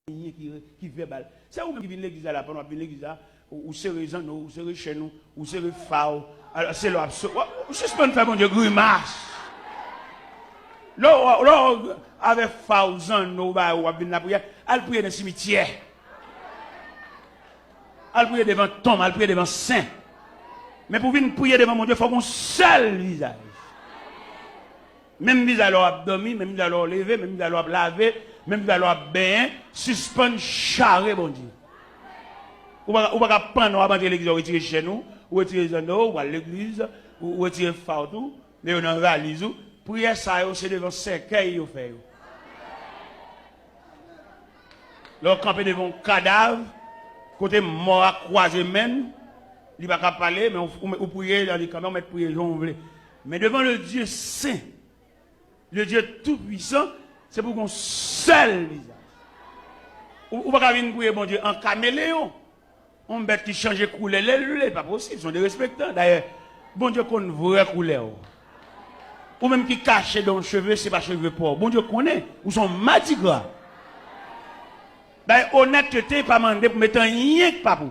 qui verbal. C'est où qui vient l'église là, pendant que l'église là, ou c'est raison, ou c'est chez nous, ou c'est fao. Alors c'est l'absolu. Suspend faire mon Dieu grimace. Là, avec fao, ou bien la prière, elle prie dans le cimetière. Elle prie devant tombe, elle prie devant saint. Mais pour venir prier devant mon Dieu, il faut qu'on seul visage. Même visage à dormir, même visage à lever, même visage à laver, même visage à bain, suspend charré, bon Dieu. Ou pas prendre avant de l'église, ou retirer chez nous, ou retirer les anneaux, ou à l'église, ou retirer partout, mais on en valise. Prière ça, c'est devant cercueil, vous faites. Leur camper devant cadavre, côté mort à croiser même, il ne va pas parler, mais on prier dans les caméras, on met prier, on veut. Mais devant le Dieu saint, le Dieu tout-puissant, c'est pour qu'on seul visage. Ou pas venir prier, bon Dieu, en caméléon. On bête qui change de couleur, c'est pas possible, ils sont des respectants. D'ailleurs, bon Dieu connaît vraie couleur. Ou même qui cache dans le cheveu, c'est pas cheveux pauvres. Bon Dieu connaît, ou sont matigras. D'ailleurs, honnêteté, pas mandé pour mettre rien que pas pour.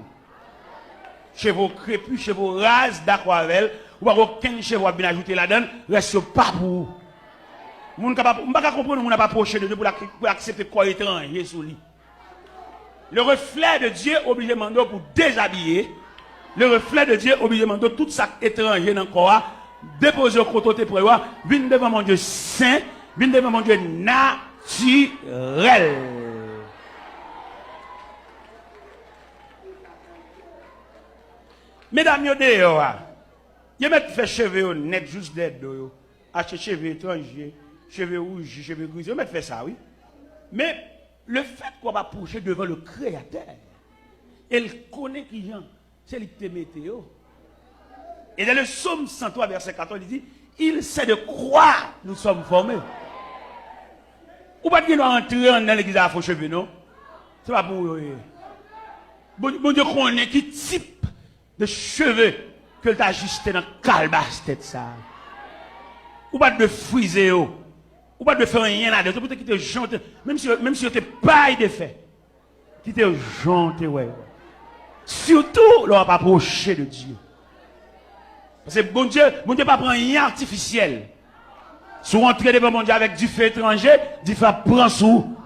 Cheveux crépus, cheveux rases d'aquarelle, ou pas aucun cheveux bien ajouté là-dedans, reste pas pour. On ne peut pas comprendre, on n'a pas approché de Dieu pour accepter quoi étranger sous lui. Le reflet de Dieu oblige Mando pour déshabiller. Le reflet de Dieu oblige Mando tout ça étranger dans le corps. Déposer au côté pour voir. Viens devant mon Dieu saint. Viens devant mon Dieu naturel. Mesdames, yo dehors. Yo met fait cheveux net juste d'aide. Acheter cheveux étrangers. Cheveux rouges, cheveux gris. Yo met fait ça, oui. Mais le fait qu'on va approcher devant le Créateur, elle connaît qui Jean, c'est lui qui te météo. Et dans le psaume 103, verset 14, il dit, il sait de quoi nous sommes formés. Ou pas qu'il doit entrer dans l'église à faux cheveux, non? C'est pas pour eux. Bon Dieu connaît qui type de cheveux que tu as ajusté dans le calebasse tête ça. Ou pas de friser, ou pas de faire rien là-dedans, peut-être qu'il te jante, même si tu n'es pas de fait, qui te jante, ouais. Surtout, là, on va pas approcher de Dieu. Parce que bon Dieu pas prendre rien artificiel. Si vous entrez devant mon Dieu avec du feu étranger, du feu prend sous.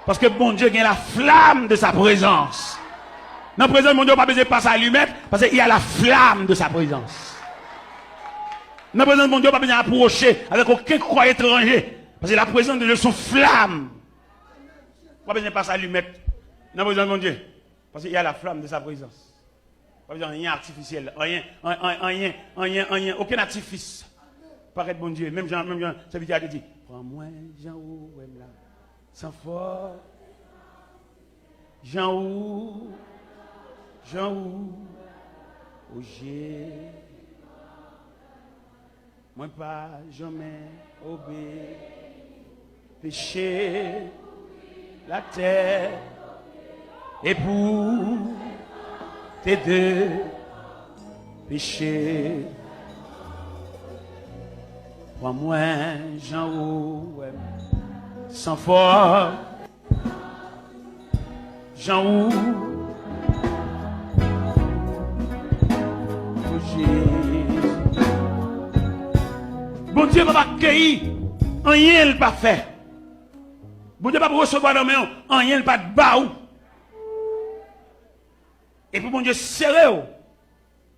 Parce que bon Dieu a la flamme de sa présence. Dans la présence de mon Dieu, on n'a pas besoin de passer à l'allumette, parce qu'il y a la flamme de sa présence. Dans la présence de mon Dieu, on n'a pas besoin d'approcher avec aucun croix étranger. Parce que la présence de Dieu, son flamme. On n'a pas besoin de passer à l'allumette. Dans la présence de mon Dieu. Parce qu'il y a la flamme de sa présence. On n'a pas besoin de rien artificiel. Rien, aucun artifice. Paraît bon Dieu. Même Jean, ça veut dire, dit, prends-moi, Jean où, là, sans fort. Jean où, au G. Moi pas jamais obéi, péché, la terre, et pour tes deux péchés. Prends-moi, Jean, sans fort, Jean, bon Dieu va pas accueillir, rien ne pas fait. Bon Dieu va pas recevoir dans main, rien ne pas de baou. Et pour bon Dieu serrer dans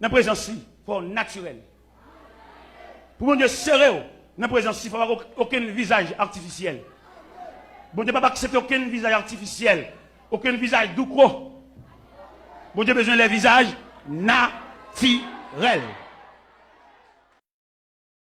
la présence, il faut naturel. Pour bon Dieu serrer dans la présence, il faut avoir aucun visage artificiel. Bon Dieu va pas accepter aucun visage artificiel, aucun visage doucro. Bon Dieu a besoin des visages naturels.